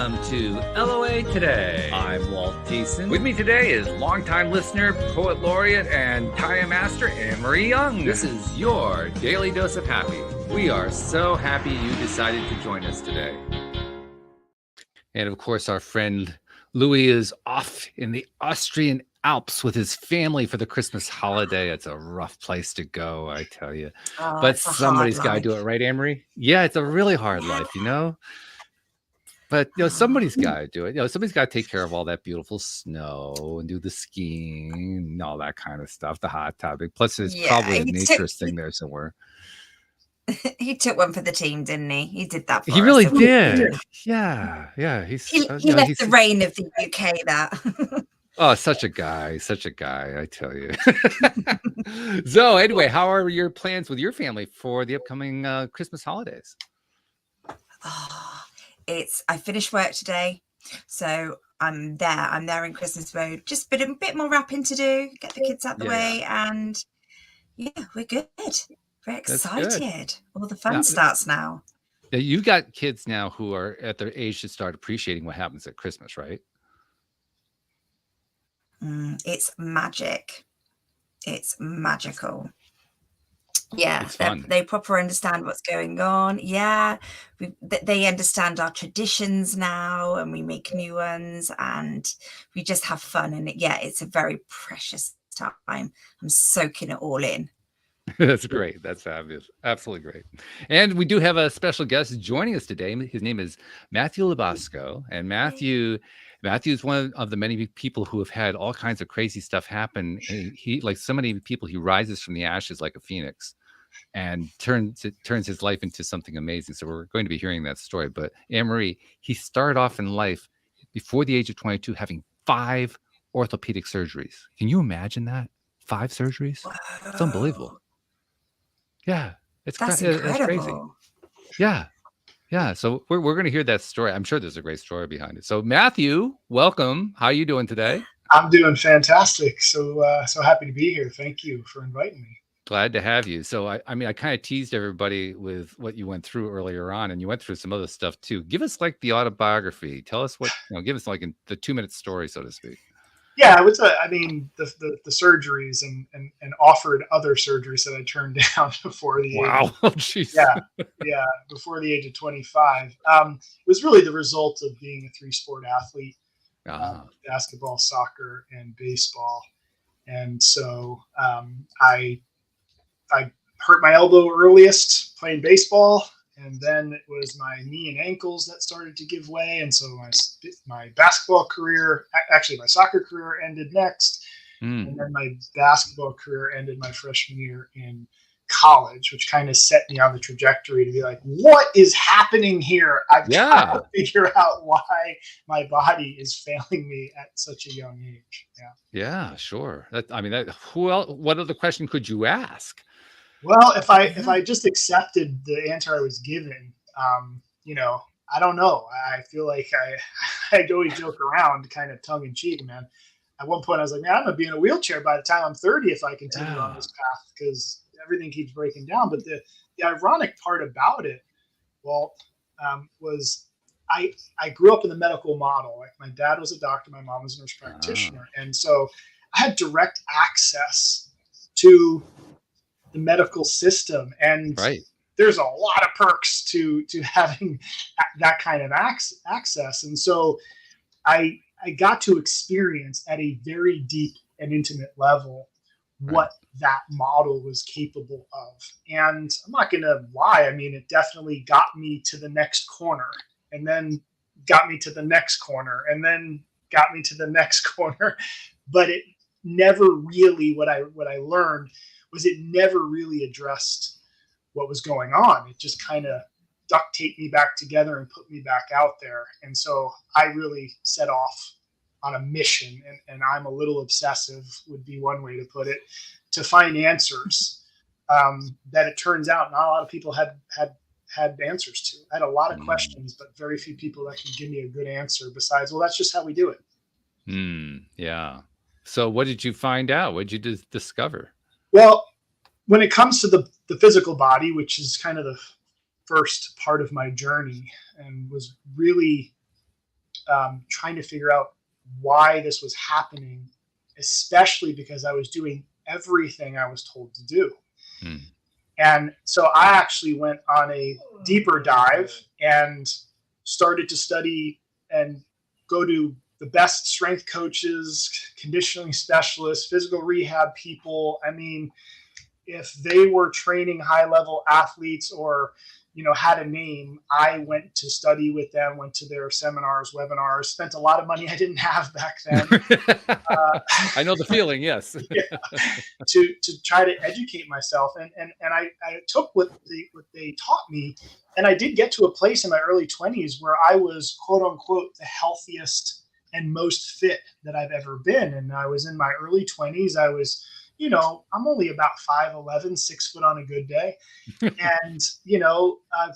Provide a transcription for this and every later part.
welcome to LOA Today. I'm Walt Thiessen. With me today is longtime listener, poet laureate, and Taya Master, Anne-Marie Young. This is your Daily Dose of Happy. We are so happy you decided to join us today. And of course, our friend Louis is off in the Austrian Alps with his family for the Christmas holiday. It's a rough place to go, I tell you. But somebody's got to do it, right, Anne-Marie? Yeah, it's a really hard life, you know? But, somebody's got to do it. Somebody's got to take care of all that beautiful snow and do the skiing and all that kind of stuff, the hot topic. Plus, there's probably a naturist thing there somewhere. He took one for the team, didn't he? He did that for us. He really did. Yeah. He left the reign of the UK, that. Oh, such a guy, I tell you. So anyway, how are your plans with your family for the upcoming Christmas holidays? I finished work today, so I'm there in Christmas mode. Just a bit more wrapping to do, get the kids out the way, and we're good. Very excited. All the fun starts now. You got kids now who are at their age to start appreciating what happens at Christmas, right? It's magic. It's magical. Yeah, they proper understand what's going on. Yeah, they understand our traditions now, and we make new ones, and we just have fun. And it's a very precious time. I'm soaking it all in. That's great. That's fabulous. Absolutely great. And we do have a special guest joining us today. His name is Matthew LaBosco, and Matthew is one of the many people who have had all kinds of crazy stuff happen. He, like so many people, he rises from the ashes like a phoenix and turns his life into something amazing. So we're going to be hearing that story. But Anne-Marie, he started off in life before the age of 22 having 5 orthopedic surgeries. Can you imagine that? 5 surgeries? Whoa. It's unbelievable. Yeah, that's incredible. That's crazy. Yeah. So we're going to hear that story. I'm sure there's a great story behind it. So Matthew, welcome. How are you doing today? I'm doing fantastic. So happy to be here. Thank you for inviting me. Glad to have you. So I kind of teased everybody with what you went through earlier on, and you went through some other stuff too. Give us like the autobiography. Tell us what, give us like the 2-minute story, so to speak. Yeah, it was the surgeries and offered other surgeries that I turned down before the age. Oh, jeez. Yeah, before the age of 25. It was really the result of being a 3-sport athlete, basketball, soccer, and baseball. And so I hurt my elbow earliest playing baseball. And then it was my knee and ankles that started to give way. And so my basketball career, actually my soccer career ended next. And then my basketball career ended my freshman year in college, which kind of set me on the trajectory to be like, what is happening here? I've got to figure out why my body is failing me at such a young age. Yeah, sure. What other question could you ask? Well, if I just accepted the answer I was given, I don't know. I feel like I always joke around, kind of tongue in cheek, man. At one point, I was like, man, I'm gonna be in a wheelchair by the time I'm 30 if I continue on this path, because everything keeps breaking down. But the ironic part about it, Walt, was I grew up in the medical model. Like my dad was a doctor, my mom was a nurse practitioner, and so I had direct access to the medical system, and there's a lot of perks to having that kind of access. And so I got to experience at a very deep and intimate level what that model was capable of. And I'm not going to lie. I mean, it definitely got me to the next corner, and then got me to the next corner, and then got me to the next corner. But it never really, what I learned was it never really addressed what was going on. It just kind of duct taped me back together and put me back out there. And so I really set off on a mission, and I'm a little obsessive, would be one way to put it, to find answers that it turns out not a lot of people had answers to. I had a lot of questions, but very few people that can give me a good answer besides, well, that's just how we do it. Yeah. So what did you find out? What did you discover? Well, when it comes to the physical body, which is kind of the first part of my journey and was really trying to figure out why this was happening, especially because I was doing everything I was told to do. Hmm. And so I actually went on a deeper dive and started to study and go to the best strength coaches, conditioning specialists, physical rehab people. I mean, if they were training high-level athletes or, had a name, I went to study with them, went to their seminars, webinars, spent a lot of money I didn't have back then. I know the feeling, yes. to try to educate myself. And I took what they taught me, and I did get to a place in my early 20s where I was, quote unquote, the healthiest and most fit that I've ever been. And I was in my early 20s. I was, I'm only about 5'11", 6 foot on a good day. And,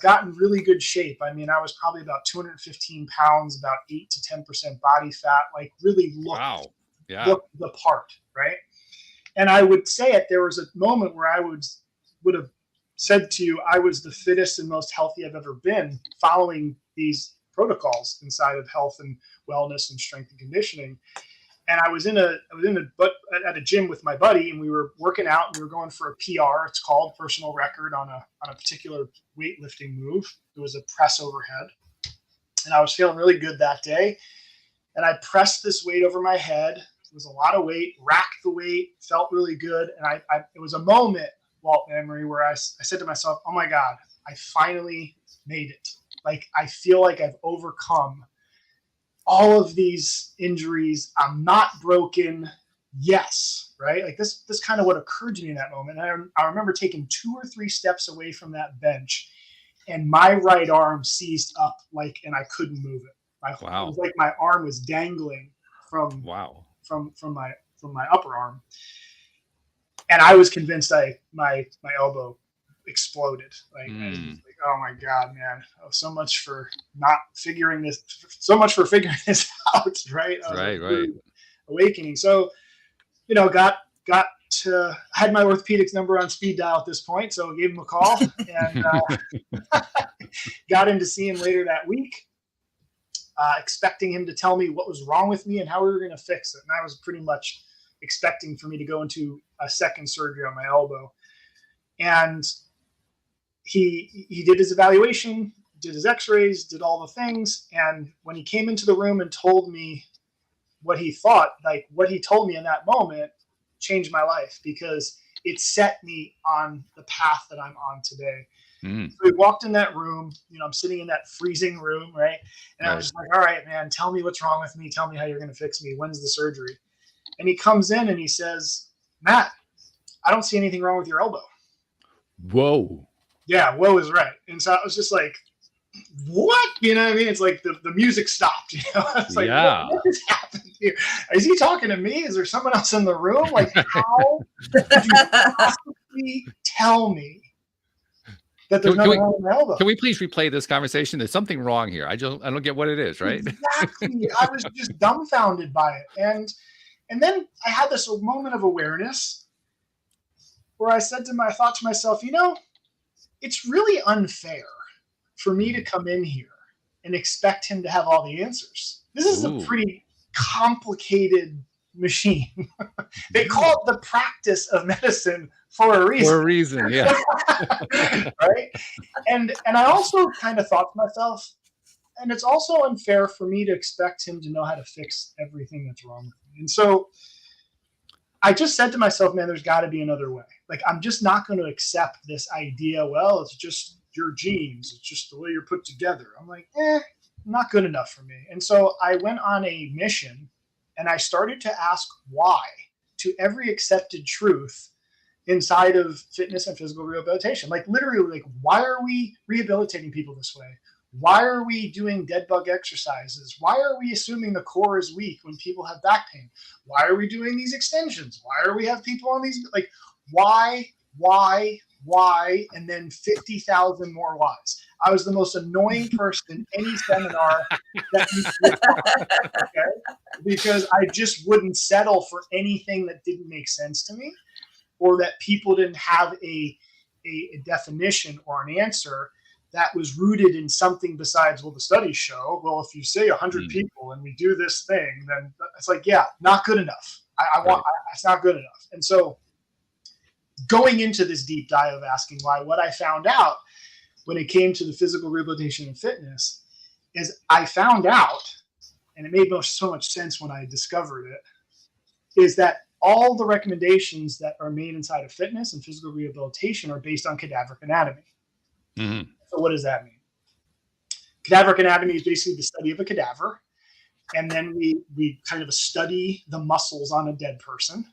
got in really good shape. I mean, I was probably about 215 pounds, about 8 to 10% body fat, like really looked the part, right? And I would say it, there was a moment where I would have said to you, I was the fittest and most healthy I've ever been following these protocols inside of health and wellness and strength and conditioning. And I was at a gym with my buddy, and we were working out, and we were going for a PR. It's called personal record on a particular weightlifting move. It was a press overhead. And I was feeling really good that day. And I pressed this weight over my head. It was a lot of weight, racked the weight, felt really good. And it was a moment, Walt and Emery, where I said to myself, oh my God, I finally made it. Like, I feel like I've overcome all of these injuries. I'm not broken. Yes. Right. Like this kind of what occurred to me in that moment. And I remember taking 2 or 3 steps away from that bench, and my right arm seized up, and I couldn't move it. It was like my arm was dangling from my upper arm. And I was convinced my elbow exploded. I was like, oh my God, man. Oh, so much for figuring this out. Right. Right. Awakening. So, had my orthopedics number on speed dial at this point. So I gave him a call and got in to see him later that week, expecting him to tell me what was wrong with me and how we were going to fix it. And I was pretty much expecting for me to go into a second surgery on my elbow. And he did his evaluation, did his x-rays, did all the things. And when he came into the room and told me what he thought, like what he told me in that moment changed my life, because it set me on the path that I'm on today. So we walked in that room, I'm sitting in that freezing room, right? And I was just like, all right, man, tell me what's wrong with me. Tell me how you're going to fix me. When's the surgery? And he comes in and he says, Matt, I don't see anything wrong with your elbow. Whoa. Yeah, whoa is right. And so I was just like, what? You know what I mean? It's like the music stopped. I was like, what has happened here? Is he talking to me? Is there someone else in the room? Like, how did you possibly tell me that there's nothing wrong with my elbow? Can we please replay this conversation? There's something wrong here. I don't get what it is, right? Exactly. I was just dumbfounded by it. And then I had this moment of awareness where I thought to myself, it's really unfair for me to come in here and expect him to have all the answers. This is a pretty complicated machine. They call it the practice of medicine for a reason. Yeah. Right? And I also kind of thought to myself, and it's also unfair for me to expect him to know how to fix everything that's wrong with me. And so I just said to myself, man, there's got to be another way. Like, I'm just not going to accept this idea, well, it's just your genes. It's just the way you're put together. I'm like, not good enough for me. And so I went on a mission, and I started to ask why to every accepted truth inside of fitness and physical rehabilitation. Like, literally, why are we rehabilitating people this way? Why are we doing dead bug exercises? Why are we assuming the core is weak when people have back pain? Why are we doing these extensions? Why are we have people on these? Like, why, and then 50,000 more whys. I was the most annoying person in any seminar that you could find, okay? Because I just wouldn't settle for anything that didn't make sense to me, or that people didn't have a definition or an answer. that was rooted in something besides, well, the studies show, well, if you say 100 people and we do this thing, then it's like, yeah, not good enough. It's not good enough. And so going into this deep dive of asking why, what I found out when it came to the physical rehabilitation and fitness is I found out, and it made so much sense when I discovered it, is that all the recommendations that are made inside of fitness and physical rehabilitation are based on cadaveric anatomy. Mm-hmm. So what does that mean? Cadaveric anatomy is basically the study of a cadaver. And then we kind of study the muscles on a dead person.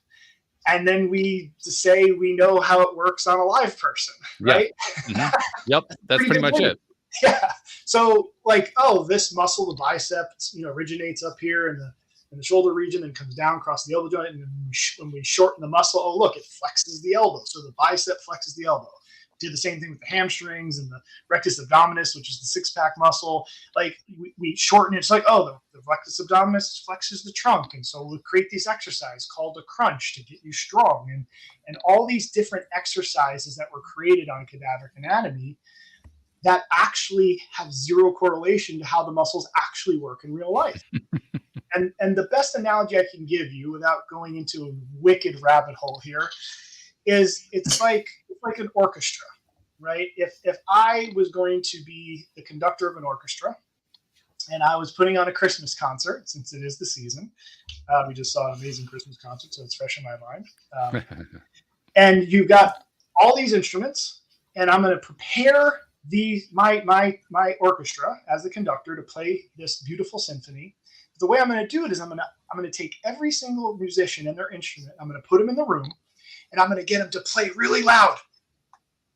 And then we say we know how it works on a live person, right? Yeah. Mm-hmm. Yep, that's pretty much it. Yeah. So like, oh, this muscle, the biceps, originates up here in the shoulder region and comes down across the elbow joint. And when we shorten the muscle, oh, look, it flexes the elbow. So the bicep flexes the elbow. Did the same thing with the hamstrings and the rectus abdominis, which is the six-pack muscle. Like we shorten it. It's like, oh, the rectus abdominis flexes the trunk. And so we'll create this exercise called a crunch to get you strong. And all these different exercises that were created on cadaveric anatomy that actually have zero correlation to how the muscles actually work in real life. And the best analogy I can give you without going into a wicked rabbit hole here is it's like an orchestra, right? If I was going to be the conductor of an orchestra and I was putting on a Christmas concert, since it is the season, we just saw an amazing Christmas concert, so it's fresh in my mind. And you've got all these instruments, and I'm going to prepare my orchestra as the conductor to play this beautiful symphony. The way I'm going to do it is I'm going to take every single musician and their instrument. I'm going to put them in the room, and I'm going to get them to play really loud,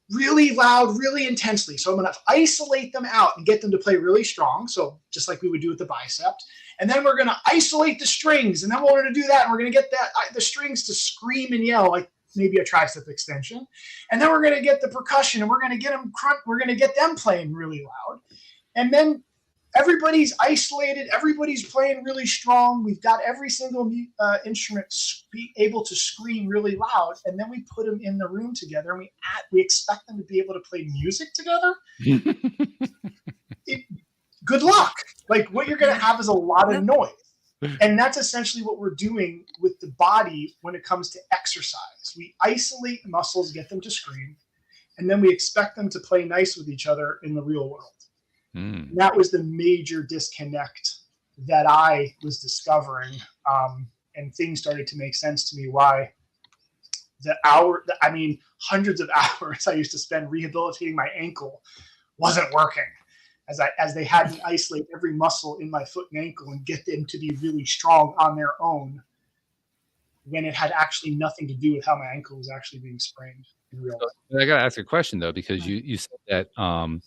really intensely. So I'm going to isolate them out and get them to play really strong. So just like we would do with the bicep. And then we're going to isolate the strings. And then we're going to do that. And we're going to get the strings to scream and yell like maybe a tricep extension. And then we're going to get the percussion, and we're going to get them playing really loud. And then everybody's isolated. Everybody's playing really strong. We've got every single instrument be able to scream really loud, and then we put them in the room together, and we expect them to be able to play music together. Good luck. Like what you're going to have is a lot of noise, and that's essentially what we're doing with the body when it comes to exercise. We isolate muscles, get them to scream, and then we expect them to play nice with each other in the real world. And that was the major disconnect that I was discovering, and things started to make sense to me why hundreds of hours I used to spend rehabilitating my ankle wasn't working, as they had me isolate every muscle in my foot and ankle and get them to be really strong on their own, when it had actually nothing to do with how my ankle was actually being sprained in real life. I got to ask a question though, because you said that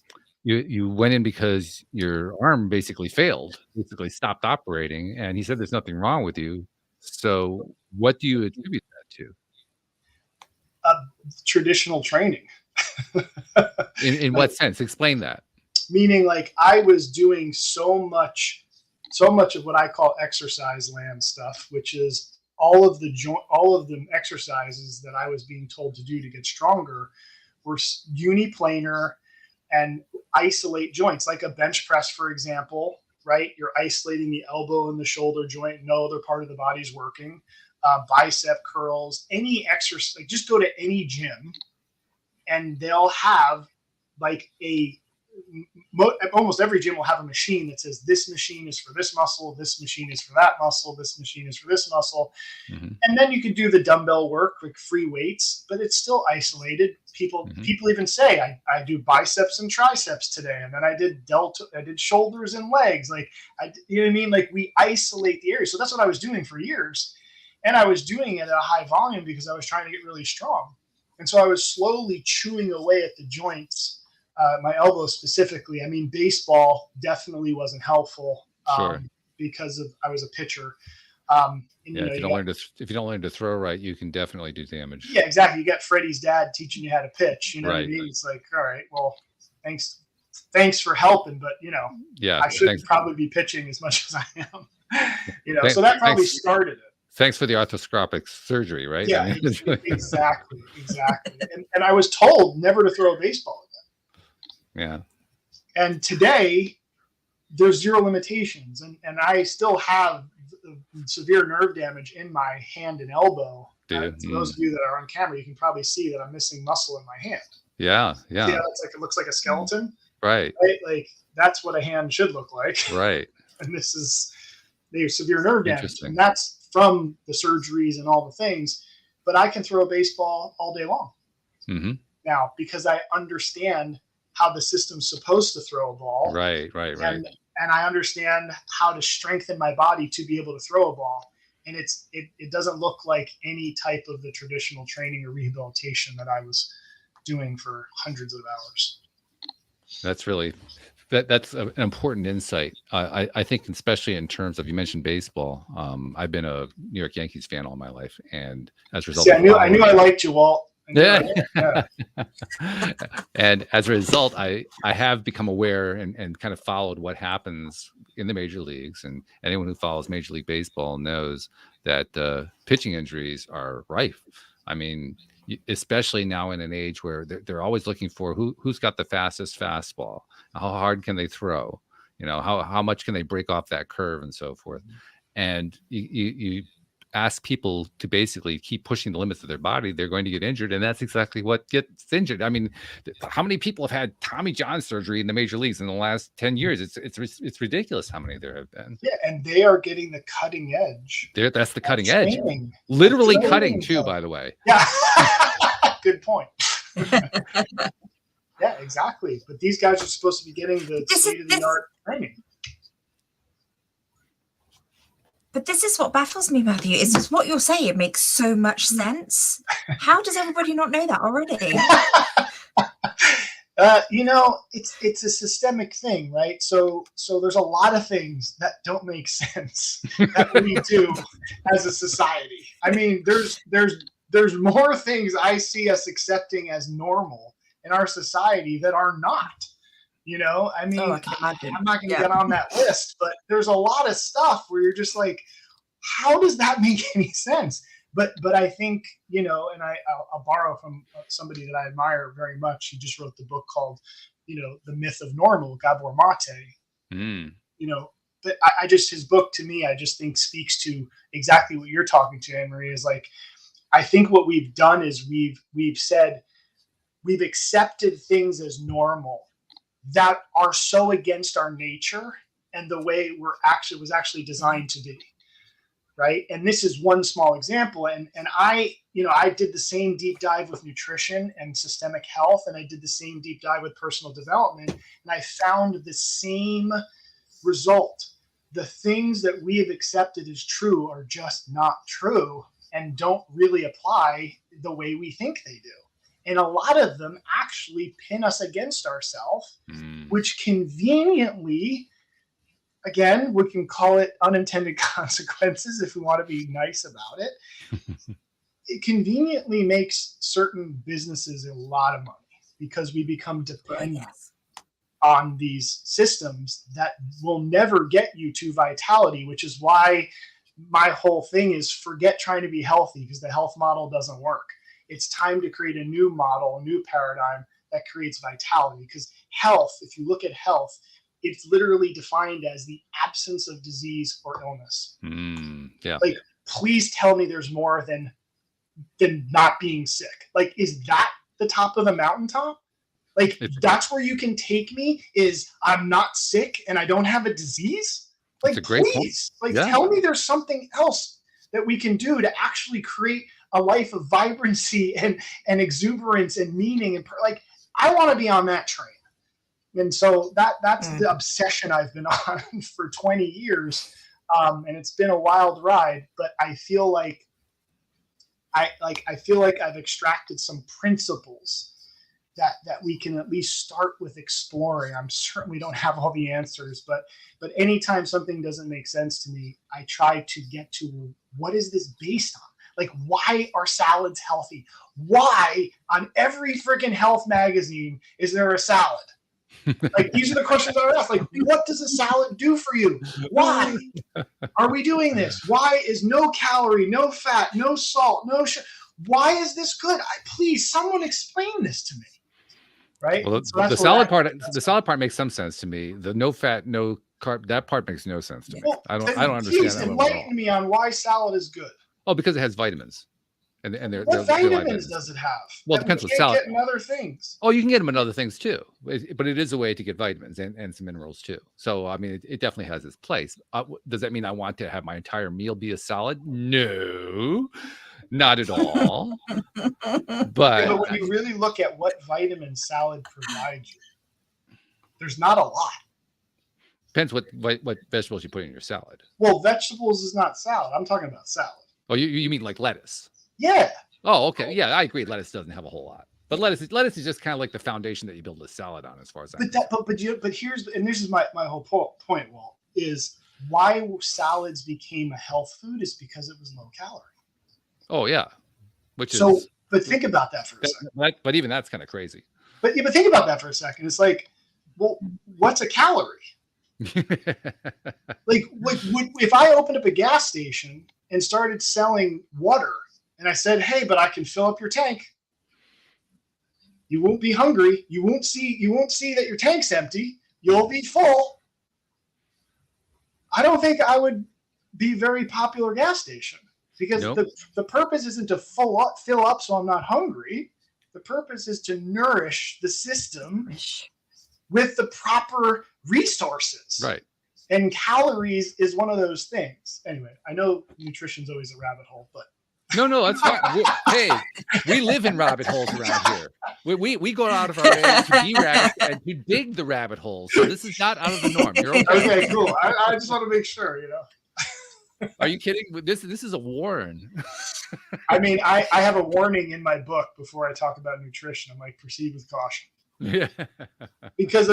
you went in because your arm basically stopped operating, and he said there's nothing wrong with you. So what do you attribute that to? Traditional training. In what sense? Explain that. Meaning, like, I was doing so much of what I call exercise land stuff, which is all of the exercises that I was being told to do to get stronger were uniplanar and isolate joints, like a bench press, for example, right? You're isolating the elbow and the shoulder joint. No other part of the body's working. Bicep curls, any exercise, like just go to any gym and they'll have like almost every gym will have a machine that says this machine is for this muscle, this machine is for that muscle, this machine is for this muscle. Mm-hmm. And then you can do the dumbbell work, like free weights, but it's still isolated. People even say, I do biceps and triceps today, and then I did shoulders and legs. Like, you know what I mean? Like, we isolate the area. So that's what I was doing for years. And I was doing it at a high volume because I was trying to get really strong. And so I was slowly chewing away at the joints. My elbow specifically. I mean, baseball definitely wasn't helpful because I was a pitcher. If you don't learn to throw right, you can definitely do damage. Yeah, exactly. You got Freddie's dad teaching you how to pitch. You know what I mean? It's like, all right, well, thanks for helping, but I shouldn't probably be pitching as much as I am. So that probably started it. Thanks for the arthroscopic surgery, right? Yeah, exactly. And I was told never to throw a baseball again. Yeah. And today there's zero limitations. And I still have severe nerve damage in my hand and elbow. For those of you that are on camera, you can probably see that I'm missing muscle in my hand. Yeah. See how it looks like a skeleton? Right? Like that's what a hand should look like. Right. And this is severe nerve damage. And that's from the surgeries and all the things. But I can throw a baseball all day long. Mm-hmm. Now, because I understand how the system's supposed to throw a ball. Right. And I understand how to strengthen my body to be able to throw a ball. And it doesn't look like any type of the traditional training or rehabilitation that I was doing for hundreds of hours. That's really that's an important insight. I think, especially in terms of, you mentioned baseball. I've been a New York Yankees fan all my life, and as a result, I knew I liked you, Walt. Yeah. And as a result, I have become aware and kind of followed what happens in the major leagues. And anyone who follows Major League Baseball knows that pitching injuries are rife. I mean, especially now in an age where they're always looking for who's got the fastest fastball, how hard can they throw, how much can they break off that curve, and so forth. And you ask people to basically keep pushing the limits of their body, they're going to get injured. And that's exactly what gets injured. I mean, how many people have had Tommy John surgery in the major leagues in the last 10 years? It's ridiculous how many there have been. Yeah, and they are getting the cutting edge. That's the cutting edge. Literally cutting too, by the way. Yeah. Good point. Yeah, exactly. But these guys are supposed to be getting the state-of-the-art training. But this is what baffles me, Matthew, is just what you're saying. It makes so much sense. How does everybody not know that already? It's a systemic thing, right? So there's a lot of things that don't make sense that we do as a society. I mean, there's more things I see us accepting as normal in our society that are not. I mean, I'm not going to get on that list, but there's a lot of stuff where you're just like, how does that make any sense? But I think, and I'll borrow from somebody that I admire very much. He just wrote the book called, The Myth of Normal, Gabor Mate. But his book to me, I just think speaks to exactly what you're talking to, Anne-Marie, is like, I think what we've done is we've said, we've accepted things as normal that are so against our nature and the way was actually designed to be, right? And this is one small example. And I did the same deep dive with nutrition and systemic health, and I did the same deep dive with personal development, and I found the same result. The things that we have accepted as true are just not true and don't really apply the way we think they do. And a lot of them actually pin us against ourselves, which conveniently, again, we can call it unintended consequences if we want to be nice about it. It conveniently makes certain businesses a lot of money because we become dependent on these systems that will never get you to vitality, which is why my whole thing is forget trying to be healthy, because the health model doesn't work. It's time to create a new model, a new paradigm that creates vitality. Because health, if you look at health, it's literally defined as the absence of disease or illness. Like, please tell me there's more than not being sick. Like, is that the top of the mountaintop? Like, that's where you can take me, is I'm not sick and I don't have a disease? Like, please, tell me there's something else that we can do to actually create a life of vibrancy and exuberance and meaning. And I want to be on that train. And so that's the obsession I've been on for 20 years. And it's been a wild ride, but I feel like I've extracted some principles that we can at least start with exploring. I'm certain we don't have all the answers, but anytime something doesn't make sense to me, I try to get to, what is this based on? Like, why are salads healthy? Why on every freaking health magazine is there a salad? Like, these are the questions I ask. Like, what does a salad do for you? Why are we doing this? Why is no calorie, no fat, no salt, no sugar? Why is this good? Please, someone explain this to me. right? Well, So the salad part makes some sense to me. The no fat, no carb, that part makes no sense to me. Well, I don't understand that one at all. Enlighten me on why salad is good. Oh, because it has vitamins. And they're what vitamins does it have? Well, it depends what salad. Get in other things. Oh, you can get them in other things too, but it is a way to get vitamins and some minerals too. So, I mean, it definitely has its place. Does that mean I want to have my entire meal be a salad? No, not at all. But when you really look at what vitamin salad provides you, there's not a lot. Depends what vegetables you put in your salad. Well, vegetables is not salad. I'm talking about salad. Oh, you mean like lettuce? Yeah. Oh, okay. Yeah, I agree. Lettuce doesn't have a whole lot, but lettuce is just kind of like the foundation that you build a salad on, as far as I'm concerned. But here's, and this is my whole point, Walt, is why salads became a health food is because it was low calorie. Oh yeah, but think about that for a second. But even that's kind of crazy. But think about that for a second. It's like, well, what's a calorie? like if I opened up a gas station and started selling water, and I said, hey, but I can fill up your tank. You won't be hungry. You won't see that your tank's empty. You'll be full. I don't think I would be a very popular gas station, because the purpose isn't to fill up so I'm not hungry. The purpose is to nourish the system with the proper resources. Right. And calories is one of those things. Anyway, I know nutrition's always a rabbit hole, but no, that's fine. Hey, we live in rabbit holes around here. We go out of our way to be rabbits and to dig the rabbit holes. So this is not out of the norm. You're okay. Okay, cool. I just want to make sure, Are you kidding? This is a warn. I mean, I have a warning in my book before I talk about nutrition. I'm like, proceed with caution. Yeah. Because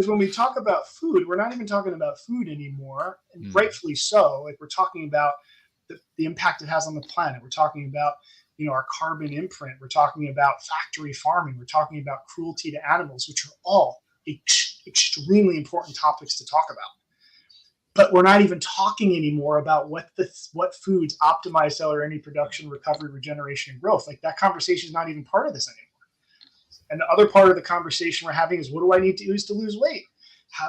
when we talk about food, we're not even talking about food anymore, and rightfully so. Like, we're talking about the impact it has on the planet. We're talking about, our carbon imprint. We're talking about factory farming. We're talking about cruelty to animals, which are all extremely important topics to talk about. But we're not even talking anymore about what foods optimize cellular energy production, recovery, regeneration, and growth. Like, that conversation is not even part of this anymore. And the other part of the conversation we're having is, what do I need to use to lose weight?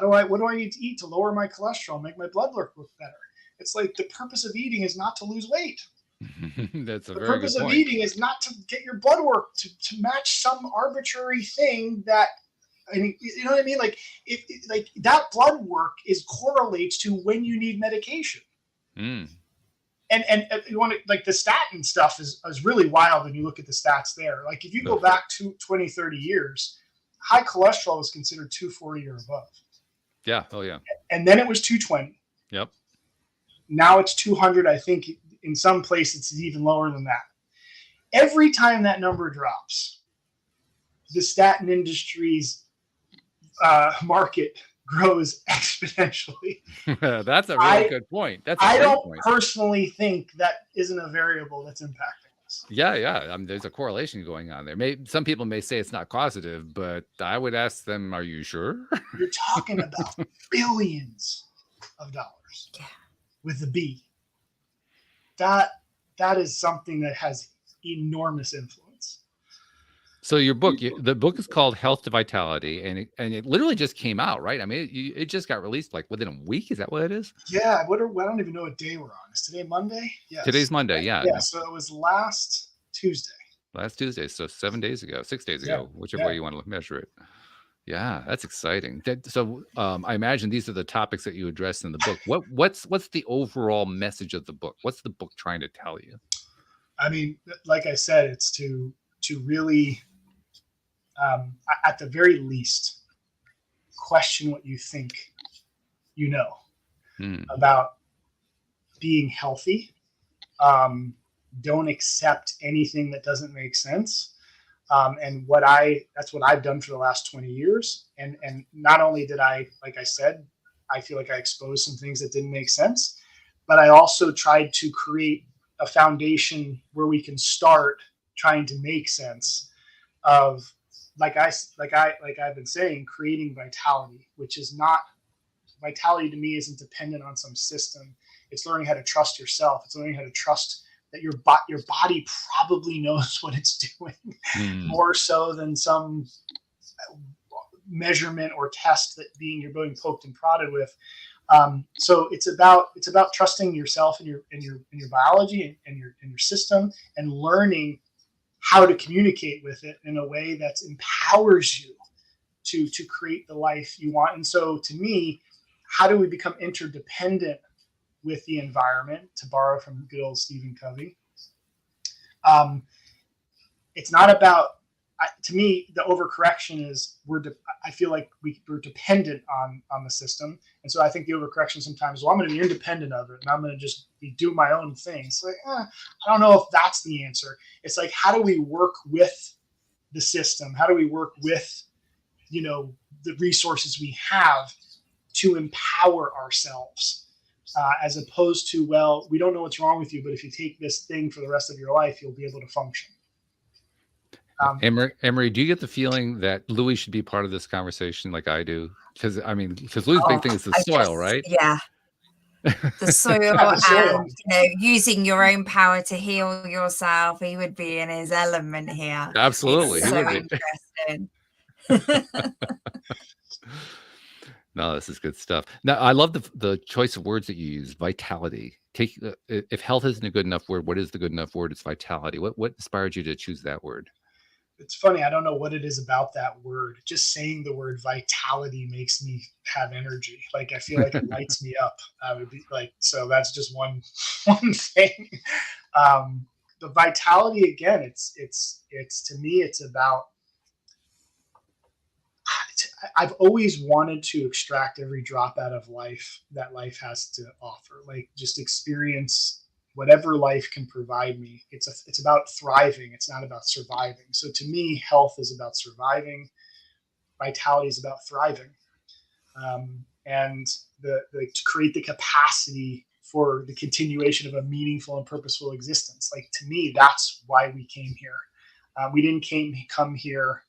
What do I need to eat to lower my cholesterol, make my blood work better? It's like, the purpose of eating is not to lose weight. That's a very good point. The purpose of eating is not to get your blood work to match some arbitrary thing that, I mean, you know what I mean? Like, like that blood work correlates to when you need medication. And you want to, like, the statin stuff is really wild when you look at the stats there. Like, if you go back to 20, 30 years, high cholesterol was considered 240 or above. Yeah. Oh yeah. And then it was 220. Yep. Now it's 200. I think in some places it's even lower than that. Every time that number drops, the statin industry's market grows exponentially. That's a really good point. I don't personally think that isn't a variable that's impacting us. Yeah. There's a correlation going on there. Some people may say it's not causative, but I would ask them, are you sure? You're talking about billions of dollars with the B. That is something that has enormous influence. So your book, the book is called Health to Vitality, and it literally just came out, right? I mean, it just got released like within a week. Is that what it is? Yeah. I don't even know what day we're on. Is today Monday? Yes. Today's Monday. Yeah. Yeah. So it was last Tuesday. So 6 days ago, whichever way you want to measure it. Yeah, that's exciting. So I imagine these are the topics that you address in the book. What's the overall message of the book? What's the book trying to tell you? I mean, like I said, it's to really, at the very least, question what you think about being healthy. Don't accept anything that doesn't make sense. And that's what I've done for the last 20 years. And not only did I, like I said, I feel like I exposed some things that didn't make sense, but I also tried to create a foundation where we can start trying to make sense of, like I've been saying, creating vitality, which is not, vitality to me isn't dependent on some system. It's learning how to trust yourself. It's learning how to trust that your body probably knows what it's doing more so than some measurement or test that you're being poked and prodded with. So it's about trusting yourself and your biology and your system, and learning how to communicate with it in a way that empowers you to create the life you want. And so to me, how do we become interdependent with the environment, to borrow from good old Stephen Covey? It's not about, to me, the overcorrection is I feel like we're dependent on the system. And so I think the overcorrection sometimes, well, I'm going to be independent of it and I'm going to just do my own thing. It's like, I don't know if that's the answer. It's like, how do we work with the system? How do we work with, the resources we have to empower ourselves, as opposed to, well, we don't know what's wrong with you, but if you take this thing for the rest of your life, you'll be able to function. Emery, do you get the feeling that Louis should be part of this conversation like I do? Because Louis' big thing is the soil, right? Yeah. The soil, and using your own power to heal yourself. He would be in his element here. Absolutely. It's so interesting. No, this is good stuff. Now, I love the choice of words that you use. Vitality. If health isn't a good enough word, what is the good enough word? It's vitality. What inspired you to choose that word? It's funny. I don't know what it is about that word. Just saying the word vitality makes me have energy. Like, I feel like it lights me up. I would be like, so that's just one thing. The vitality, again, it's to me, it's about, I've always wanted to extract every drop out of life that life has to offer. Like, just experience whatever life can provide me. It's about thriving. It's not about surviving. So to me, health is about surviving. Vitality is about thriving, and to create the capacity for the continuation of a meaningful and purposeful existence. Like, to me, that's why we came here. We didn't come here,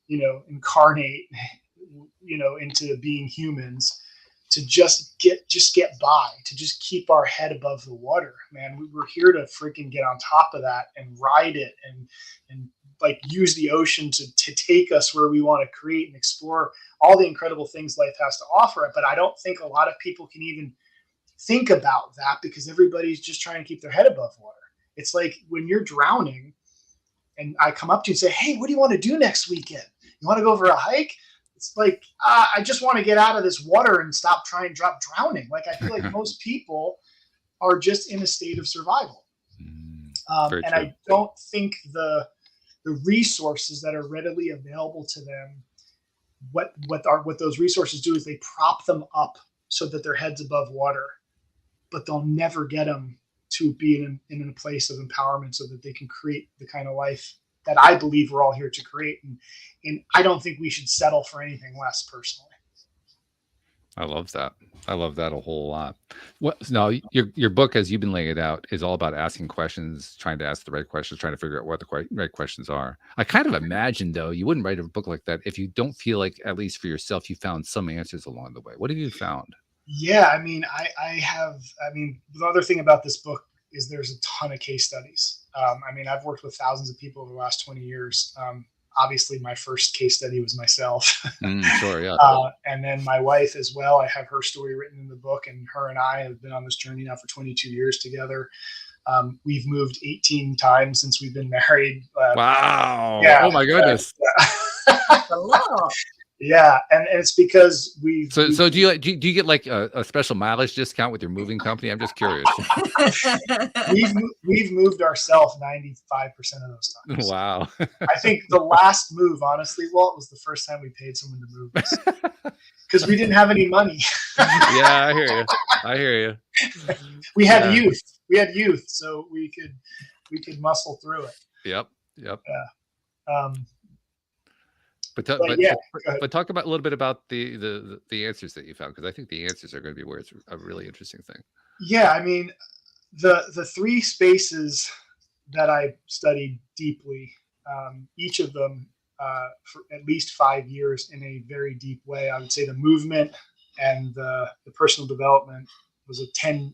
incarnate, into being humans to just get by, to just keep our head above the water, man. We were here to freaking get on top of that and ride it and like use the ocean to take us where we want to create and explore all the incredible things life has to offer. But I don't think a lot of people can even think about that, because everybody's just trying to keep their head above water. It's like when you're drowning and I come up to you and say, hey, what do you want to do next weekend? You want to go for a hike? It's like, I just want to get out of this water and stop drowning. Like, I feel like most people are just in a state of survival. And I don't think the resources that are readily available to them, what those resources do is they prop them up so that their head's above water, but they'll never get them to be in a place of empowerment so that they can create the kind of life that I believe we're all here to create. And I don't think we should settle for anything less, personally. I love that. I love that a whole lot. Now, your book, as you've been laying it out, is all about asking questions, trying to ask the right questions, trying to figure out what the right questions are. I kind of imagine, though, you wouldn't write a book like that if you don't feel like, at least for yourself, you found some answers along the way. What have you found? Yeah, I mean, the other thing about this book is there's a ton of case studies. I've worked with thousands of people over the last 20 years. Obviously, my first case study was myself. Sure, yeah. And then my wife as well. I have her story written in the book, and her and I have been on this journey now for 22 years together. We've moved 18 times since we've been married. Wow. Yeah, oh, my goodness. That's a lot. Yeah, and it's because So do you get like a special mileage discount with your moving company? I'm just curious. we've moved ourselves 95% of those times. Wow. I think the last move, honestly, Walt, was the first time we paid someone to move us, because we didn't have any money. Yeah, I hear you. We had youth, so we could muscle through it. Yep. Yeah. But talk about a little bit about the answers that you found, because I think the answers are going to be where it's a really interesting thing. Yeah, I mean, the three spaces that I studied deeply, each of them for at least 5 years in a very deep way. I would say the movement and the personal development was a 10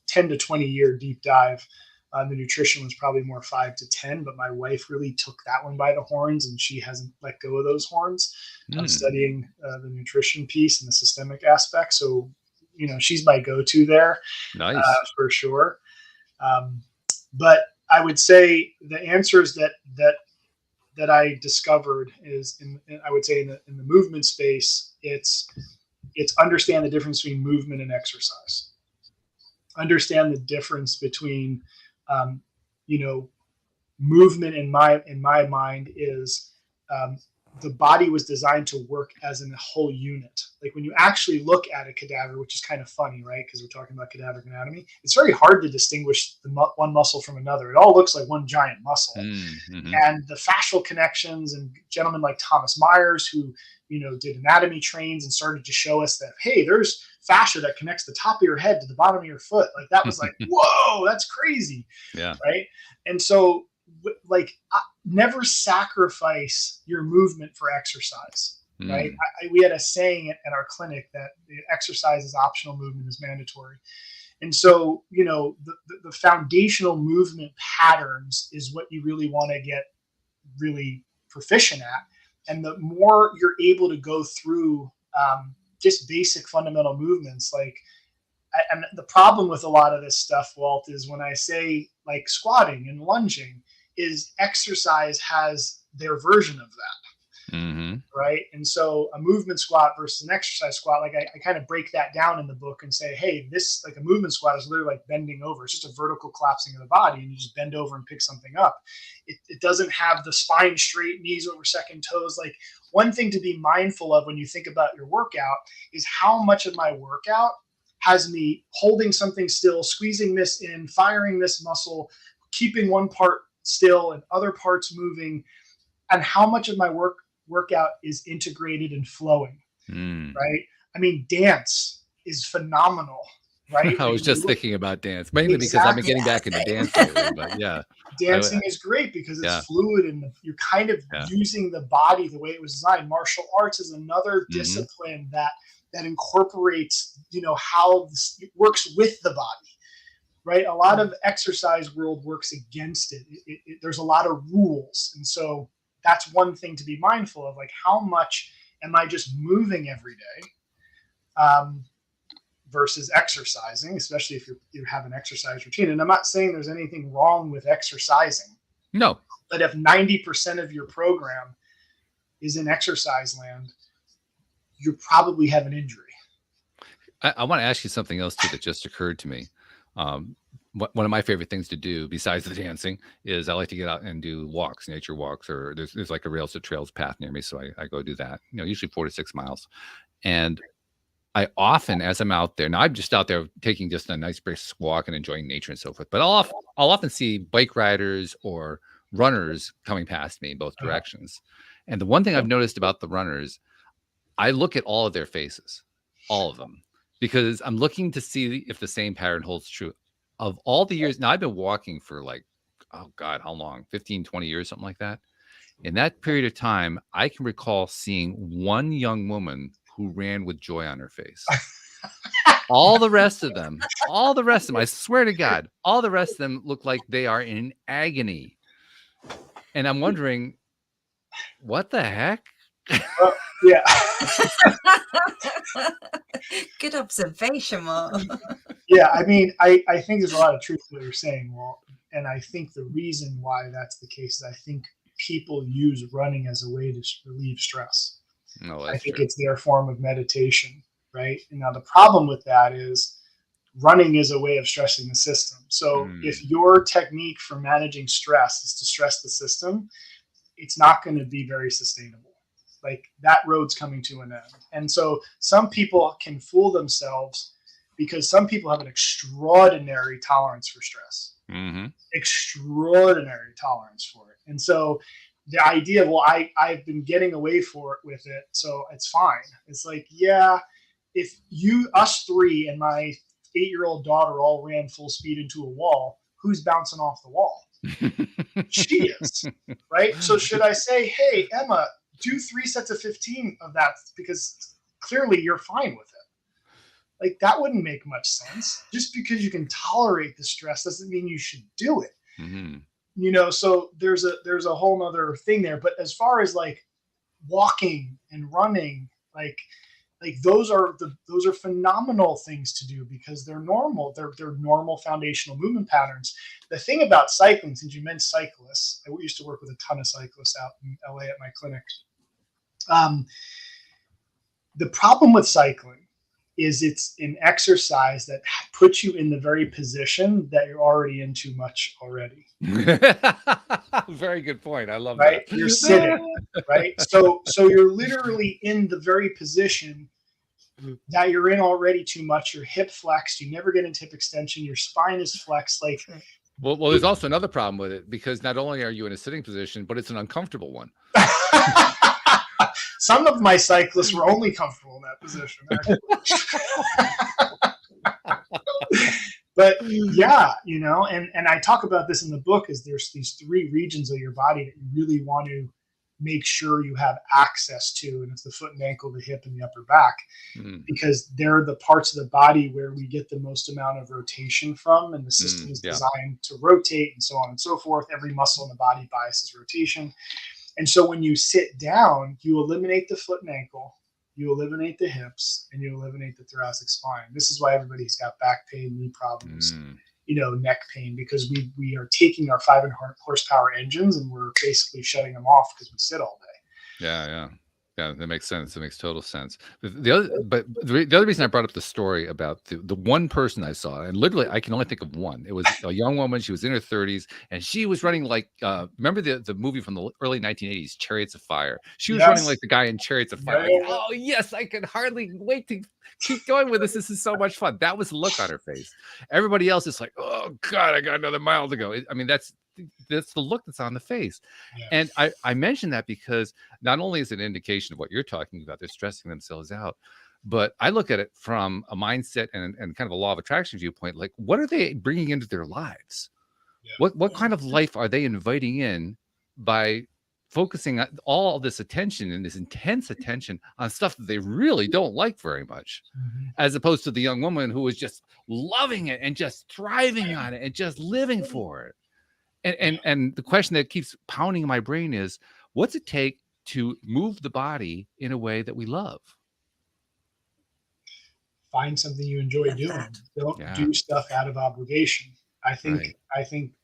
to 20 year deep dive. The nutrition was probably more 5 to 10, but my wife really took that one by the horns, and she hasn't let go of those horns. I'm studying the nutrition piece and the systemic aspect. So, she's my go-to there. Nice. For sure. But I would say the answers that I discovered is I would say in the movement space, it's understand the difference between movement and exercise. Understand the difference between, movement in my mind is the body was designed to work as a whole unit. Like when you actually look at a cadaver, which is kind of funny, right? Because we're talking about cadaver anatomy. It's very hard to distinguish one muscle from another. It all looks like one giant muscle. Mm-hmm. And the fascial connections, and gentlemen like Thomas Myers, who, did anatomy trains and started to show us that, hey, there's fascia that connects the top of your head to the bottom of your foot. Like that was like, whoa, that's crazy. Yeah. Right. And so, never sacrifice your movement for exercise, right? We had a saying at our clinic that exercise is optional, movement is mandatory. And so, the foundational movement patterns is what you really want to get really proficient at. And the more you're able to go through just basic fundamental movements, and the problem with a lot of this stuff, Walt, is when I say like squatting and lunging, is exercise has their version of that. Mm-hmm. Right. And so a movement squat versus an exercise squat, I kind of break that down in the book and say, hey, this, like a movement squat is literally like bending over. It's just a vertical collapsing of the body, and you just bend over and pick something up. It doesn't have the spine straight, knees over second toes. Like, one thing to be mindful of when you think about your workout is how much of my workout has me holding something still, squeezing this in, firing this muscle, keeping one part still and other parts moving, and how much of my workout is integrated and flowing. Right? I mean, dance is phenomenal, right? I was just thinking about dance, mainly because I've been getting back into dance lately, but yeah. Dancing is great because it's fluid, and you're kind of using the body the way it was designed. Martial arts is another discipline that incorporates, how it works with the body. Right. A lot of exercise world works against it. There's a lot of rules. And so that's one thing to be mindful of. Like, how much am I just moving every day versus exercising, especially if you have an exercise routine. And I'm not saying there's anything wrong with exercising. No. But if 90% of your program is in exercise land, you probably have an injury. I want to ask you something else too that just occurred to me. One of my favorite things to do besides the dancing is I like to get out and do walks, nature walks, or there's like a rails to trails path near me. So I go do that, usually 4 to 6 miles. And I often, as I'm out there, now I'm just out there taking just a nice brisk walk and enjoying nature and so forth, but I'll often see bike riders or runners coming past me in both directions. And the one thing I've noticed about the runners, I look at all of their faces, all of them, because I'm looking to see if the same pattern holds true. Of all the years, now I've been walking for oh God, how long? 15, 20 years, something like that. In that period of time, I can recall seeing one young woman who ran with joy on her face. All the rest of them, I swear to God, all the rest of them look like they are in agony. And I'm wondering, what the heck? Yeah. Good observation, Mark. Yeah, I mean, I think there's a lot of truth to what you're saying, Walt. And I think the reason why that's the case is I think people use running as a way to relieve stress. No, I think it's their form of meditation, right? And now the problem with that is running is a way of stressing the system. So if your technique for managing stress is to stress the system, it's not going to be very sustainable. Like, that road's coming to an end. And so some people can fool themselves because some people have an extraordinary tolerance for stress, extraordinary tolerance for it. And so the idea of, well, I've been getting away with it, so it's fine. It's like, yeah, if us three and my 8-year-old daughter all ran full speed into a wall, who's bouncing off the wall? She is, right? So should I say, hey, Emma, do 3 sets of 15 of that because clearly you're fine with it, Like that wouldn't make much sense. Just because you can tolerate the stress doesn't mean you should do it. So there's a whole nother thing there. But as far as like walking and running, like those are phenomenal things to do because they're normal. They're normal foundational movement patterns. The thing about cycling, since you mentioned cyclists, I used to work with a ton of cyclists out in LA at my clinic. The problem with cycling is it's an exercise that puts you in the very position that you're already in too much already. Very good point. I love that. You're sitting, right? So you're literally in the very position that you're in already too much. You're hip flexed. You never get into hip extension. Your spine is flexed. Like, well, there's also another problem with it because not only are you in a sitting position, but it's an uncomfortable one. Some of my cyclists were only comfortable in that position. But yeah, and I talk about this in the book is there's these 3 regions of your body that you really want to make sure you have access to. And it's the foot and ankle, the hip, and the upper back, because they're the parts of the body where we get the most amount of rotation from. And the system is designed to rotate and so on and so forth. Every muscle in the body biases rotation. And so when you sit down, you eliminate the foot and ankle, you eliminate the hips, and you eliminate the thoracic spine. This is why everybody's got back pain, knee problems, neck pain, because we are taking our 500 horsepower engines and we're basically shutting them off because we sit all day. Yeah, that makes sense. It makes total sense. The other reason I brought up the story about the one person I saw, and literally I can only think of one. It was a young woman. She was in her 30s, and she was running like remember the movie from the early 1980s, Chariots of Fire. She was running like the guy in Chariots of Fire. Like, oh yes, I can hardly wait to keep going with this. This is so much fun. That was the look on her face. Everybody else is like, oh God, I got another mile to go. I mean, that's the look that's on the face. And I mentioned that because not only is it an indication of what you're talking about, they're stressing themselves out, but I look at it from a mindset and kind of a law of attraction viewpoint. Like, what are they bringing into their lives? What kind of life are they inviting in by focusing on all this attention and this intense attention on stuff that they really don't like very much, as opposed to the young woman who was just loving it and just thriving on it and just living for it. And the question that keeps pounding in my brain is, what's it take to move the body in a way that we love? Find something you enjoy doing. Don't do stuff out of obligation. I think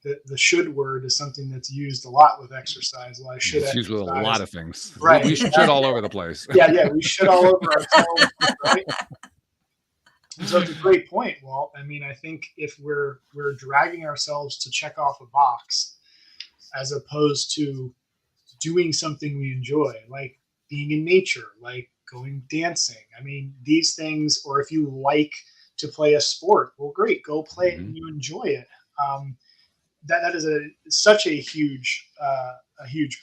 that the should word is something that's used a lot with exercise. Well, I should it's used with a lot of things. Right. We should all over the place. Yeah, we should all over ourselves, right? And so it's a great point, Walt. I mean, I think if we're dragging ourselves to check off a box as opposed to doing something we enjoy, like being in nature, like going dancing. I mean, these things, or if you like to play a sport, well, great, go play it and you enjoy it. That is such a huge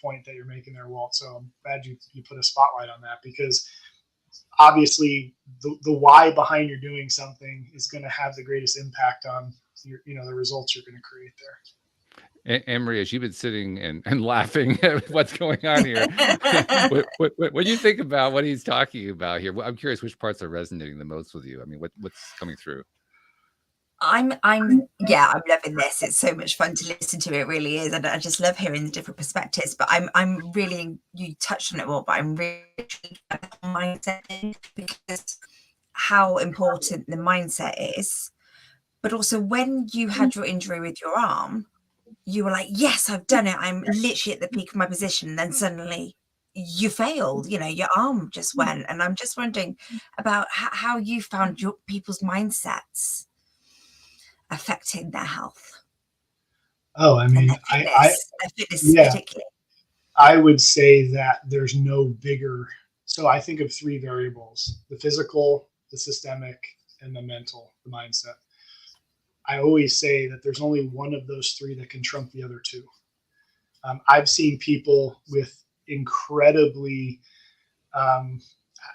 point that you're making there, Walt. So I'm glad you put a spotlight on that, because obviously the why behind you're doing something is going to have the greatest impact on the results you're going to create there. Anne-Marie, as you've been sitting and laughing at what's going on here, what do you think about what he's talking about here? I'm curious which parts are resonating the most with you. I mean, what's coming through? I'm loving this. It's so much fun to listen to. It really is, and I just love hearing the different perspectives. But I'm really, you touched on it all, but I'm really intrigued by the mindset thing, because how important the mindset is. But also, when you had your injury with your arm, you were like, yes, I've done it. I'm literally at the peak of my position. And then suddenly you failed, your arm just went. And I'm just wondering about how you found your people's mindsets affecting their health. Oh, I mean, I would say that there's no bigger. So I think of 3 variables: the physical, the systemic, and the mental, the mindset. I always say that there's only one of those 3 that can trump the other 2. I've seen people with incredibly,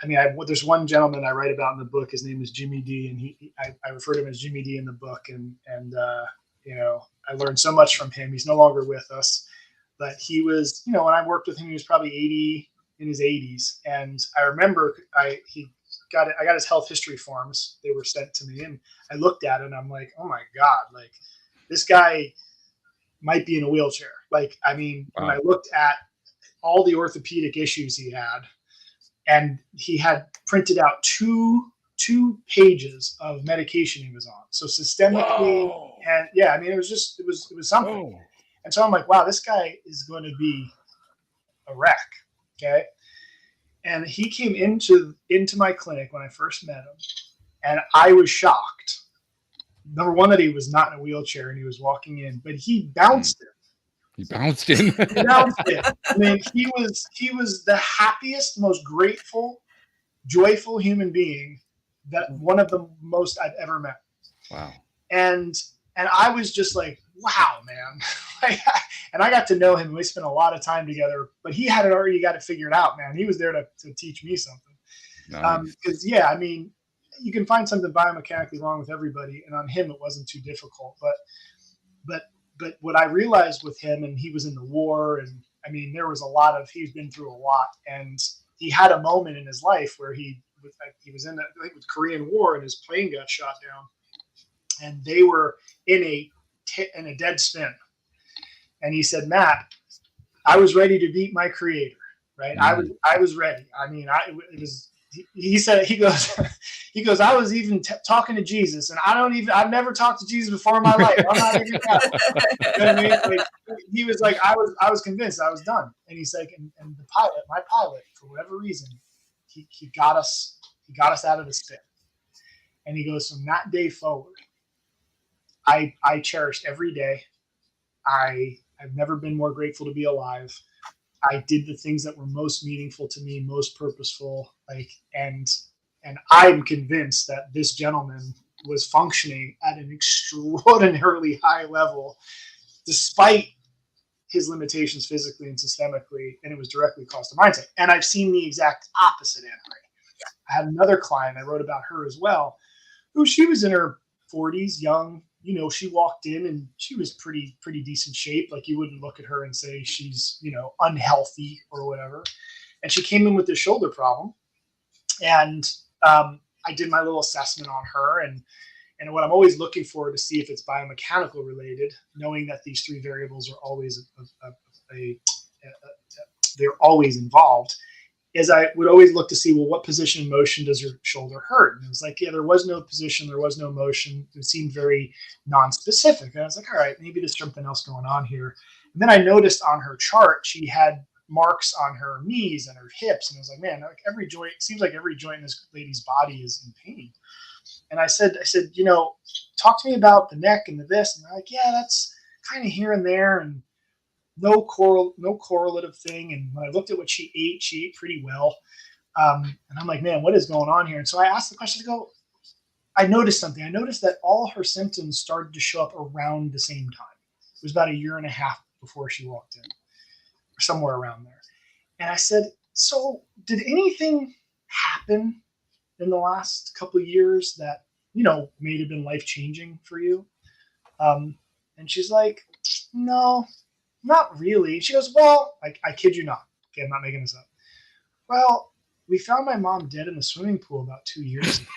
there's one gentleman I write about in the book. His name is Jimmy D, and I refer to him as Jimmy D in the book. And I learned so much from him. He's no longer with us, but he was, when I worked with him, he was probably 80 in his 80s. And I remember I got his health history forms. They were sent to me, and I looked at it, and I'm like, oh my God, like this guy might be in a wheelchair. Like, I mean, when I looked at all the orthopedic issues he had, and he had printed out two pages of medication he was on. So systemically, and yeah, I mean, it was something. Whoa. And so I'm like, wow, this guy is going to be a wreck. Okay. And he came into my clinic when I first met him, and I was shocked. Number one, that he was not in a wheelchair and he was walking in, but he bounced in. He bounced in. He bounced in. I mean, he was the happiest, most grateful, joyful human being, that one of the most I've ever met. Wow. And I was just like, wow, man. And I got to know him, and we spent a lot of time together, but he had already got it figured out, man. He was there to teach me something. Nice. Because yeah, I mean, you can find something biomechanically wrong with everybody, and on him it wasn't too difficult. But what I realized with him, and he was in the war, and I mean, he's been through a lot, and he had a moment in his life where he was in the Korean War, and his plane got shot down, and they were in a dead spin. And he said, Matt, I was ready to beat my creator, right? Mm-hmm. I was ready. I mean, he goes, I was even talking to Jesus, and I've never talked to Jesus before in my life. I'm not even that. You know what I mean? Like, he was like, I was convinced I was done. And he's like, and my pilot, for whatever reason, he got us out of the spin. And he goes, from that day forward, I cherished every day. I've never been more grateful to be alive. I did the things that were most meaningful to me, most purposeful, and I'm convinced that this gentleman was functioning at an extraordinarily high level, despite his limitations physically and systemically, and it was directly caused to mindset. And I've seen the exact opposite, Anne Marie. I had another client, I wrote about her as well, who she was in her 40s, young. You know, she walked in and she was pretty decent shape. Like, you wouldn't look at her and say she's, unhealthy or whatever. And she came in with this shoulder problem. And I did my little assessment on her. And what I'm always looking for to see if it's biomechanical related, knowing that these three variables are always they're always involved, is I would always look to see, well, what position and motion does your shoulder hurt? And it was like, yeah, there was no position, there was no motion. It seemed very non-specific. And I was like, all right, maybe there's something else going on here. And then I noticed on her chart, she had marks on her knees and her hips. And I was like, man, every joint, it seems like every joint in this lady's body is in pain. And I said, talk to me about the neck and the this. And they're like, yeah, that's kind of here and there. And no correlative thing. And when I looked at what she ate pretty well. And I'm like, man, what is going on here? And so I asked the question, I noticed something. I noticed that all her symptoms started to show up around the same time. It was about a year and a half before she walked in, or somewhere around there. And I said, so did anything happen in the last couple of years that, may have been life-changing for you? And she's like, no, not really. She goes, well, I kid you not. Okay, I'm not making this up. Well, we found my mom dead in the swimming pool about 2 years ago.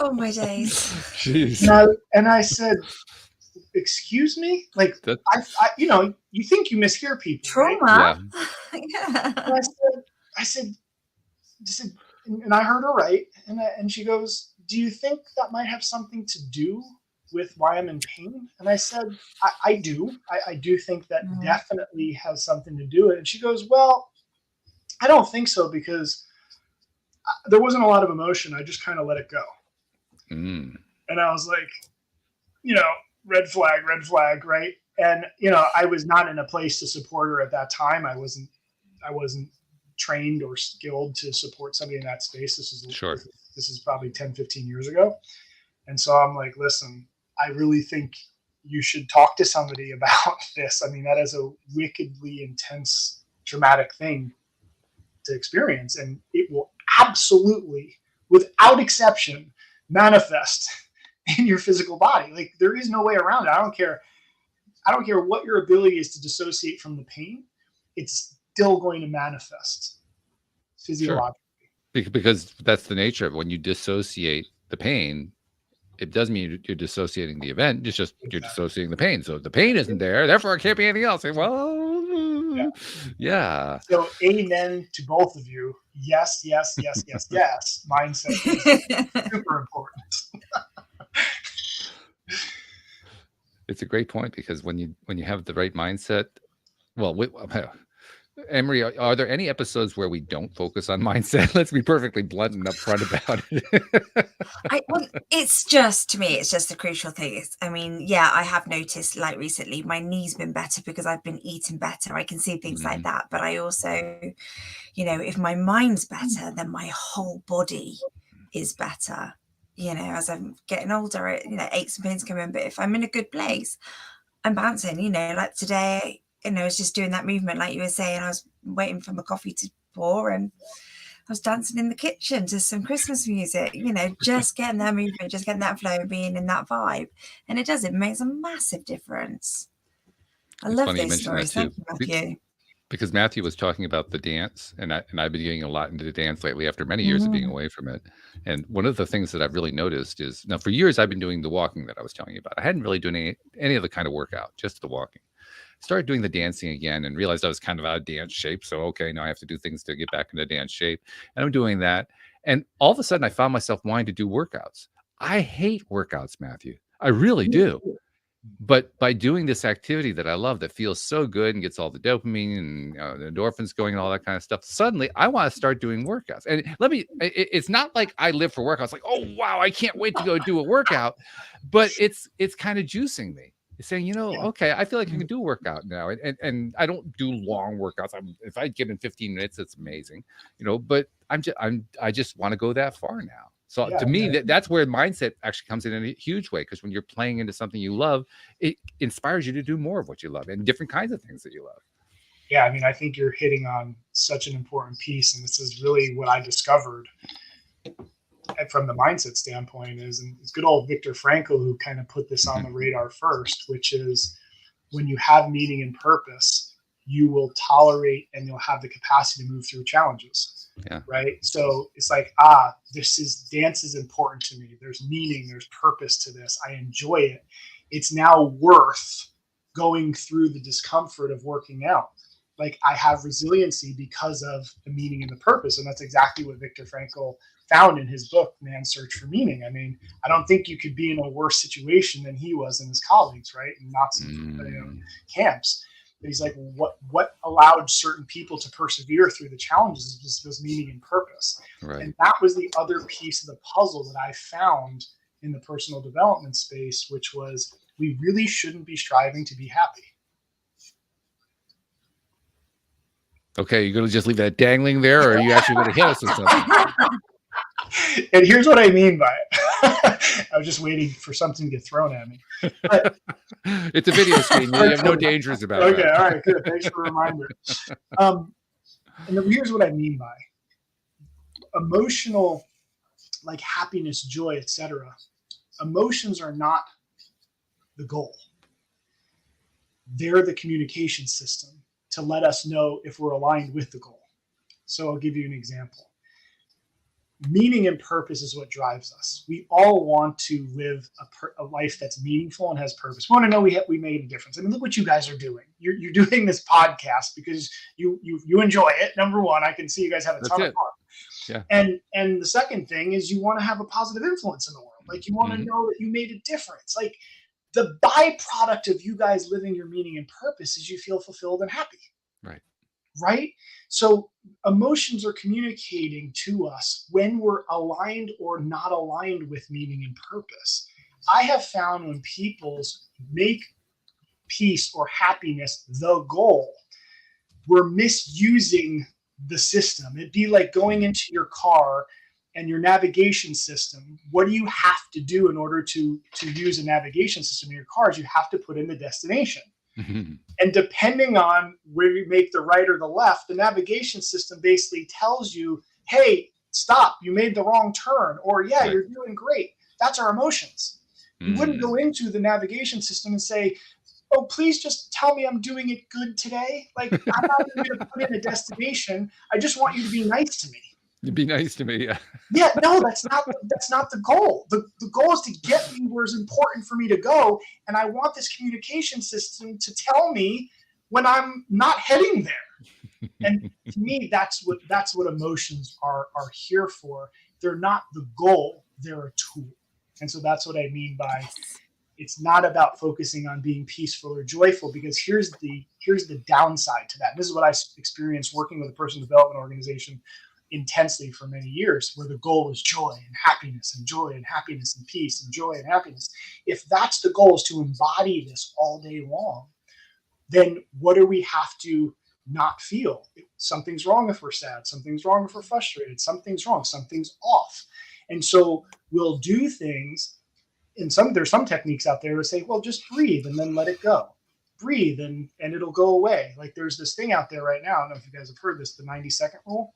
Oh, my days. Jeez. And I said, excuse me? Like, you think you mishear people, trauma, right? Yeah. And I said, and I heard her right. And she goes, do you think that might have something to do with why I'm in pain? And I said, I do. I do think that definitely has something to do with it. And she goes, well, I don't think so, because there wasn't a lot of emotion. I just kind of let it go. And I was like, red flag, right? And, I was not in a place to support her at that time. I wasn't trained or skilled to support somebody in that space. This is probably 10, 15 years ago. And so I'm like, listen, I really think you should talk to somebody about this. I mean, that is a wickedly intense, traumatic thing to experience. And it will absolutely, without exception, manifest in your physical body. Like, there is no way around it. I don't care what your ability is to dissociate from the pain. It's still going to manifest physiologically. Sure. Because that's the nature of it. When you dissociate the pain, it doesn't mean you're dissociating the event. It's just you're dissociating the pain. So if the pain isn't there, therefore it can't be anything else. Well, yeah. So amen to both of you. Yes, yes, yes, yes, yes. Mindset is super important. It's a great point, because when you have the right mindset, well, Emery, are there any episodes where we don't focus on mindset? Let's be perfectly blunt and upfront about it. Well, it's just, to me, it's just a crucial thing. I mean, yeah, I have noticed, like recently, my knee's been better because I've been eating better. I can see things like that. But I also, if my mind's better, then my whole body is better. As I'm getting older, aches and pains come in. But if I'm in a good place, I'm bouncing, like today, I was just doing that movement, like you were saying. I was waiting for my coffee to pour and I was dancing in the kitchen to some Christmas music, just getting that movement, just getting that flow, being in that vibe. And it makes a massive difference. I love those stories. Thank you, Matthew. Because Matthew was talking about the dance, and I've been getting a lot into the dance lately after many years of being away from it. And one of the things that I've really noticed is, now for years I've been doing the walking that I was telling you about. I hadn't really done any of the kind of workout, just the walking. Started doing the dancing again and realized I was kind of out of dance shape. So, okay, now I have to do things to get back into dance shape. And I'm doing that. And all of a sudden I found myself wanting to do workouts. I hate workouts, Matthew. I really do. But by doing this activity that I love, that feels so good and gets all the dopamine and the endorphins going and all that kind of stuff, suddenly I want to start doing workouts. And it's not like I live for workouts. Like, oh, wow, I can't wait to go do a workout. But it's kind of juicing me. It's saying, okay, I feel like I can do a workout now. And I don't do long workouts. If I get in 15 minutes, it's amazing, but I just want to go that far now. So to me, that's where mindset actually comes in a huge way, because when you're playing into something you love, it inspires you to do more of what you love and different kinds of things that you love. Yeah, I mean, I think you're hitting on such an important piece, and this is really what I discovered from the mindset standpoint and it's good old Viktor Frankl who kind of put this on the radar first, which is when you have meaning and purpose, you will tolerate and you'll have the capacity to move through challenges. Yeah. Right. So it's like, dance is important to me. There's meaning, there's purpose to this. I enjoy it. It's now worth going through the discomfort of working out. Like, I have resiliency because of the meaning and the purpose. And that's exactly what Viktor Frankl found in his book, Man's Search for Meaning. I mean, I don't think you could be in a worse situation than he was and his colleagues, right? In Nazi camps. But he's like, what allowed certain people to persevere through the challenges was meaning and purpose. Right. And that was the other piece of the puzzle that I found in the personal development space, which was we really shouldn't be striving to be happy. Okay, you're going to just leave that dangling there, or are you actually going to hit us with something? And here's what I mean by it. I was just waiting for something to get thrown at me. But, it's a video screen. You have no dangers about it. Okay, all right, good. Thanks for the reminder. And here's what I mean by emotional, like happiness, joy, etc. Emotions are not the goal. They're the communication system to let us know if we're aligned with the goal. So I'll give you an example. Meaning and purpose is what drives us. We all want to live a life that's meaningful and has purpose. We want to know we made a difference. I mean, look what you guys are doing. You're doing this podcast because you enjoy it. Number one, I can see you guys have a ton of fun. Yeah. And the second thing is you want to have a positive influence in the world. Like, you want to know that you made a difference. Like, the byproduct of you guys living your meaning and purpose is you feel fulfilled and happy. Right? So emotions are communicating to us when we're aligned or not aligned with meaning and purpose. I have found when people make peace or happiness the goal, we're misusing the system. It'd be like going into your car and your navigation system. What do you have to do in order to use a navigation system in your cars? You have to put in the destination. Mm-hmm. And depending on where you make the right or the left, the navigation system basically tells you, hey, stop, you made the wrong turn, or you're doing great. That's our emotions. You wouldn't go into the navigation system and say, oh, please just tell me I'm doing it good today. Like, I'm not even going to put in a destination. I just want you to be nice to me. You'd be nice to me. Yeah. Yeah, no, that's not the goal. The goal is to get me where it's important for me to go, and I want this communication system to tell me when I'm not heading there. And to me, that's what emotions are here for. They're not the goal; they're a tool. And so that's what I mean by it's not about focusing on being peaceful or joyful, because here's the downside to that. And this is what I experienced working with a personal development organization intensely for many years, where the goal is joy and happiness and peace and joy and happiness. If that's the goal, is to embody this all day long, then what do we have to not feel? Something's wrong if we're sad, something's wrong if we're frustrated, something's wrong, something's off. And so we'll do things, and there's some techniques out there to say, well, just breathe and then let it go. Breathe and it'll go away. Like there's this thing out there right now, I don't know if you guys have heard this, the 90-second rule,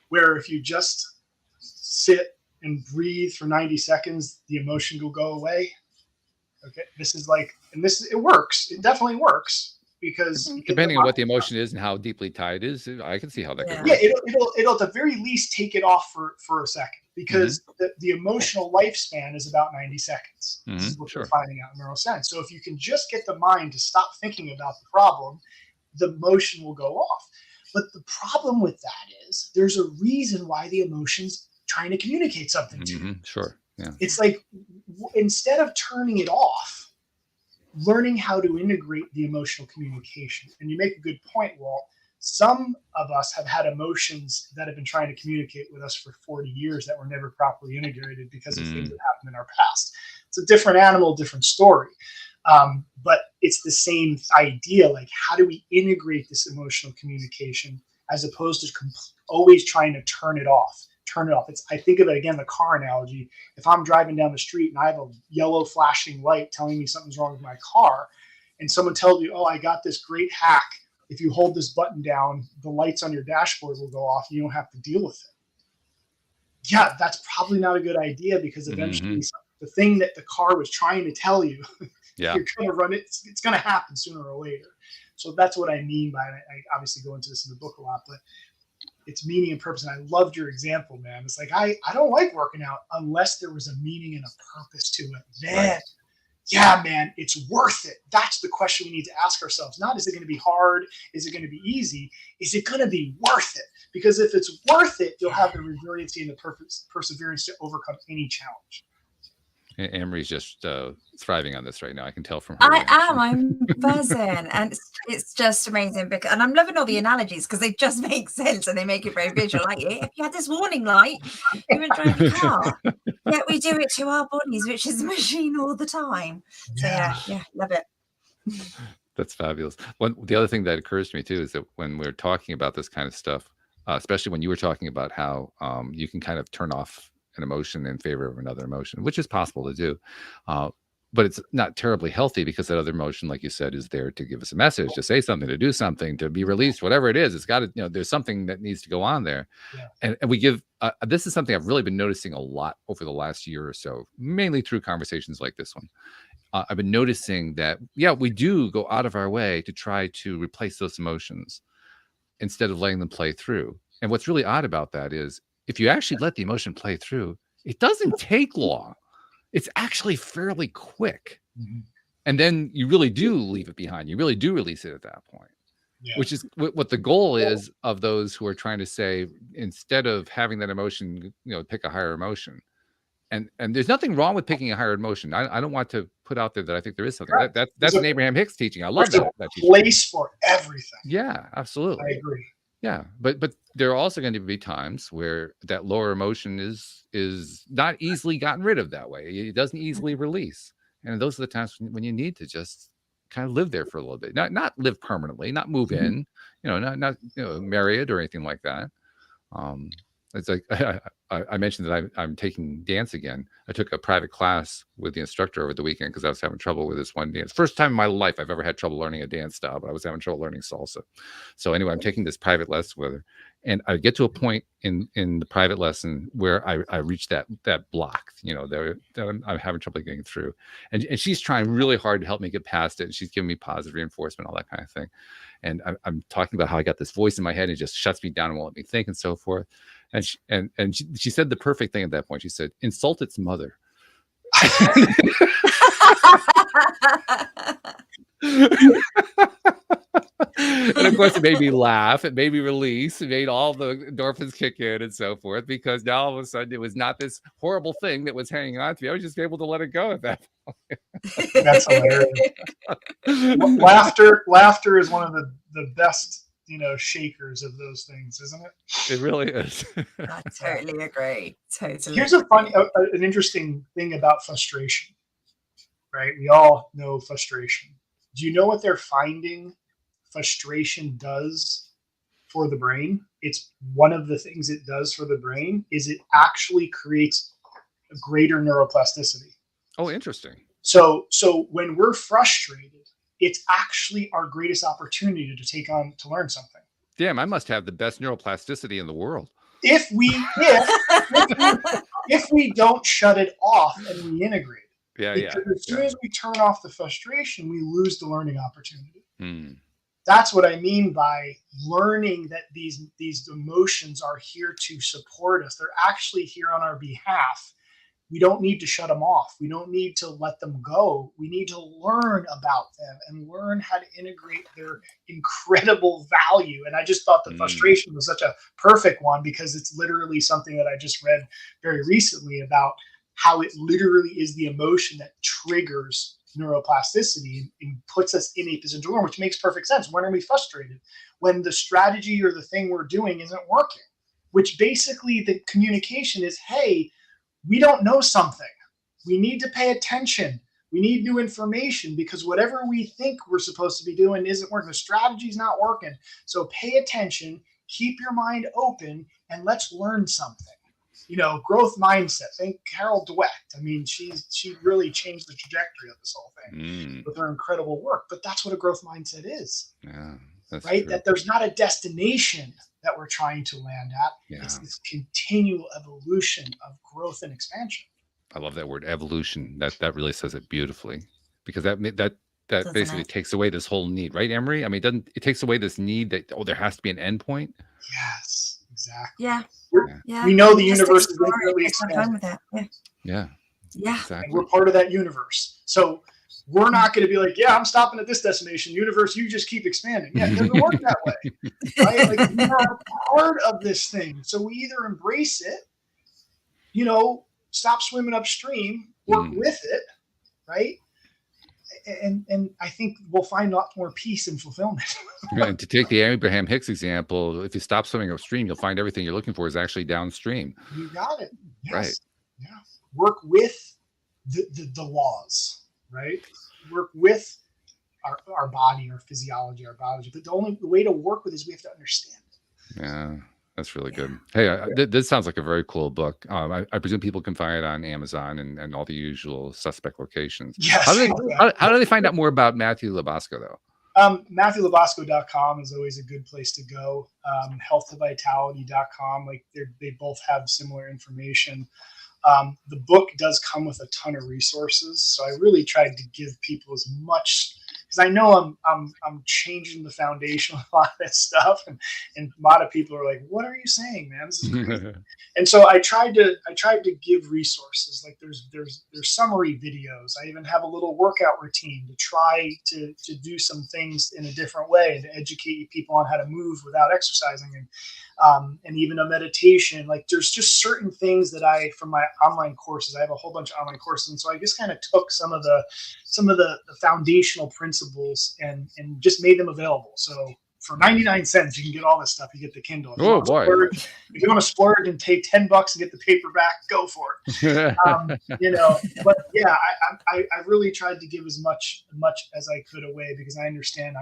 where if you just sit and breathe for 90 seconds, the emotion will go away. Okay, it works. It definitely works, because depending on what the emotion is and how deeply tied it is, I can see how that could work. Yeah, it'll at the very least take it off for a second, because the emotional lifespan is about 90 seconds. This is what we're finding out in neuroscience. So if you can just get the mind to stop thinking about the problem, the emotion will go off. But the problem with that is there's a reason why the emotion's trying to communicate something to you. Sure. Yeah. It's like, instead of turning it off, learning how to integrate the emotional communication. And you make a good point, Walt. Some of us have had emotions that have been trying to communicate with us for 40 years that were never properly integrated because of things that happened in our past. It's a different animal, different story. But it's the same idea. Like, how do we integrate this emotional communication as opposed to always trying to turn it off? I think of it again, the car analogy. If I'm driving down the street and I have a yellow flashing light telling me something's wrong with my car, and someone tells you, oh, I got this great hack. If you hold this button down, the lights on your dashboard will go off and you don't have to deal with it. Yeah, that's probably not a good idea, because eventually the thing that the car was trying to tell you, you're going to run it. It's going to happen sooner or later. So that's what I mean by it. I obviously go into this in the book a lot, but it's meaning and purpose. And I loved your example, man. It's like, I don't like working out unless there was a meaning and a purpose to it. Then, yeah, man, it's worth it. That's the question we need to ask ourselves. Not, is it going to be hard? Is it going to be easy? Is it going to be worth it? Because if it's worth it, you'll have the resiliency and the perseverance to overcome any challenge. Amory's just thriving on this right now. I can tell from her. I'm buzzing, and it's just amazing. And I'm loving all the analogies, because they just make sense and they make it very visual. Like, if you had this warning light, you would drive your car. Yet we do it to our bodies, which is a machine all the time. So yeah, love it. That's fabulous. The other thing that occurs to me too is that when we're talking about this kind of stuff, especially when you were talking about how you can kind of turn off an emotion in favor of another emotion, which is possible to do, but it's not terribly healthy, because that other emotion, like you said, is there to give us a message, to say something, to do something, to be released, whatever it is. It's got to, there's something that needs to go on there. And we give this is something I've really been noticing a lot over the last year or so, mainly through conversations like this one. I've been noticing that we do go out of our way to try to replace those emotions instead of letting them play through. And what's really odd about that is, if you actually let the emotion play through, it doesn't take long. It's actually fairly quick. And then you really do leave it behind. You really do release it at that point, which is what the goal is of those who are trying to say, instead of having that emotion, pick a higher emotion. And there's nothing wrong with picking a higher emotion. I don't want to put out there that I think there is something. That's an Abraham Hicks teaching. I love that. There's a place for everything. Yeah, absolutely. I agree. Yeah, but there are also going to be times where that lower emotion is not easily gotten rid of that way. It doesn't easily release, and those are the times when you need to just kind of live there for a little bit. Not live permanently, not move in, not marry it or anything like that. It's like I mentioned that I'm taking dance again. I took a private class with the instructor over the weekend because I was having trouble with this one dance. First time in my life I've ever had trouble learning a dance style, but I was having trouble learning salsa. So anyway, I'm taking this private lesson with her, And I get to a point in the private lesson where I reach that block, that I'm having trouble getting through. And she's trying really hard to help me get past it. And she's giving me positive reinforcement, all that kind of thing. And I'm talking about how I got this voice in my head and it just shuts me down and won't let me think and so forth. And she said the perfect thing at that point. She said, insult its mother. And of course, it made me laugh. It made me release. It made all the endorphins kick in and so forth, because now all of a sudden it was not this horrible thing that was hanging on to me. I was just able to let it go at that point. That's hilarious. Laughter is one of the best, shakers of those things, isn't it? It really is. I totally agree. Totally. Here's an interesting thing about frustration, right? We all know frustration. Do you know what they're finding frustration does for the brain? It's one of the things it does for the brain is it actually creates a greater neuroplasticity. Oh, interesting. So when we're frustrated, it's actually our greatest opportunity to learn something. Damn, I must have the best neuroplasticity in the world. If we don't shut it off and we integrate it. Because as soon as we turn off the frustration, we lose the learning opportunity. That's what I mean by learning that these emotions are here to support us. They're actually here on our behalf. We don't need to shut them off. We don't need to let them go. We need to learn about them and learn how to integrate their incredible value. And I just thought the frustration was such a perfect one, because it's literally something that I just read very recently about how it literally is the emotion that triggers neuroplasticity and puts us in a position to learn, which makes perfect sense. When are we frustrated? When the strategy or the thing we're doing isn't working, which basically the communication is, hey, we don't know something. We need to pay attention. We need new information, because whatever we think we're supposed to be doing isn't working. The strategy's not working. So pay attention, keep your mind open, and let's learn something. Growth mindset. Thank Carol Dweck. I mean, she really changed the trajectory of this whole thing with her incredible work. But that's what a growth mindset is. Yeah, that's right? True. That there's not a destination that we're trying to land at. Yeah. It's this continual evolution of growth and expansion. I love that word, evolution. That really says it beautifully, because that basically takes away this whole need, right, Emery? I mean, it takes away this need that there has to be an end point. Yes, exactly. Yeah. We know the universe is infinitely expanding. Yeah. Exactly. And we're part of that universe. So we're not going to be like, I'm stopping at this destination. Universe, you just keep expanding. Yeah, it doesn't work that way. Right? Like, we are part of this thing. So we either embrace it, stop swimming upstream, work with it, right? And I think we'll find a lot more peace and fulfillment. And to take the Abraham Hicks example, if you stop swimming upstream, you'll find everything you're looking for is actually downstream. You got it. Yes. Right. Yeah. Work with the laws, right? Work with our body, our physiology, our biology. But the way to work with is we have to understand it. Yeah. That's really good. Hey, this sounds like a very cool book. I presume people can find it on Amazon and all the usual suspect locations. Yes. How do they find out more about Matthew LaBosco, though? MatthewLaBosco.com is always a good place to go. Healthtovitality.com. Like they both have similar information. The book does come with a ton of resources, so I really tried to give people as much, because I know I'm changing the foundation of a lot of that stuff, and a lot of people are like, "What are you saying, man? This is crazy." And so I tried to give resources. Like there's summary videos. I even have a little workout routine to try to do some things in a different way and to educate people on how to move without exercising, and even a meditation. Like there's just certain things that from my online courses, I have a whole bunch of online courses, and so I just kind of took some of the foundational principles and just made them available. So for 99 cents, you can get all this stuff. You get the Kindle. If you want to splurge and pay $10 and get the paperback, go for it. But yeah, I really tried to give as much as I could away, because I understand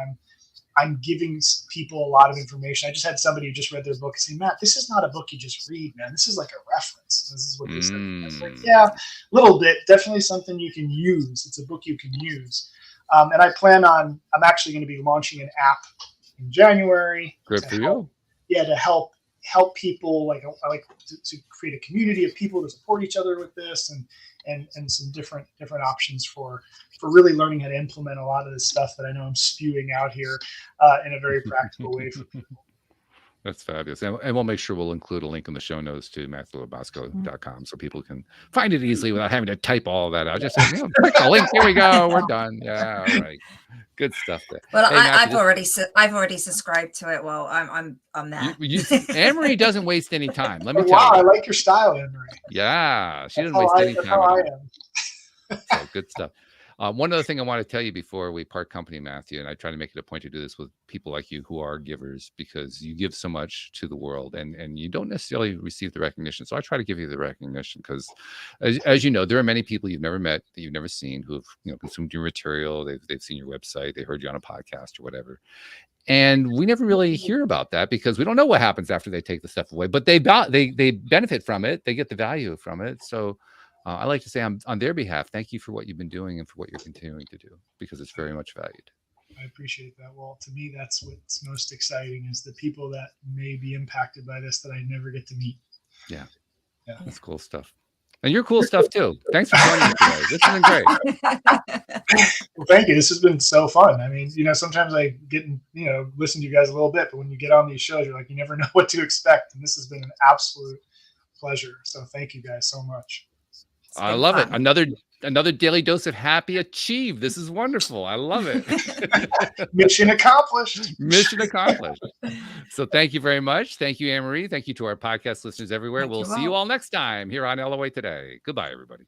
I'm giving people a lot of information. I just had somebody who just read their book and say, "Matt, this is not a book you just read, man. This is like a reference." This is what they said. I was like, yeah, a little bit. Definitely something you can use. It's a book you can use. And I'm actually going to be launching an app in January. Good for you. Yeah, to help help people. Like I like to create a community of people to support each other with this, and some different options for really learning how to implement a lot of this stuff that I know I'm spewing out here in a very practical way for people. That's fabulous. And we'll make sure we'll include a link in the show notes to MatthewLaBosco.com so people can find it easily without having to type all that out. Just say, click the link. Here we go. We're done. Yeah. All right. Good stuff there. Well, hey, Matthew, I've already subscribed to it. Well, I'm there. Anne-Marie doesn't waste any time. Let me tell you. Wow, I like your style, Anne-Marie. Yeah. She doesn't waste any time. How I am. So good stuff. One other thing I want to tell you before we part company, Matthew, and I try to make it a point to do this with people like you who are givers, because you give so much to the world and you don't necessarily receive the recognition. So I try to give you the recognition because, as you know, there are many people you've never met, that you've never seen, who have consumed your material. They've seen your website, they heard you on a podcast or whatever. And we never really hear about that because we don't know what happens after they take the stuff away, but they benefit from it. They get the value from it. So I like to say on their behalf, thank you for what you've been doing and for what you're continuing to do, because it's very much valued. I appreciate that. Well, to me, that's what's most exciting, is the people that may be impacted by this that I never get to meet. Yeah. That's cool stuff. And you're cool stuff too. Thanks for joining me today. This has been great. Well, thank you. This has been so fun. I mean, sometimes I get, listen to you guys a little bit, but when you get on these shows, you're like, you never know what to expect. And this has been an absolute pleasure. So thank you guys so much. I love it. Another daily dose of happy achieved. This is wonderful. I love it. Mission accomplished. Mission accomplished. So thank you very much. Thank you, Anne-Marie. Thank you to our podcast listeners everywhere. We'll see you all next time here on LOA Today. Goodbye, everybody.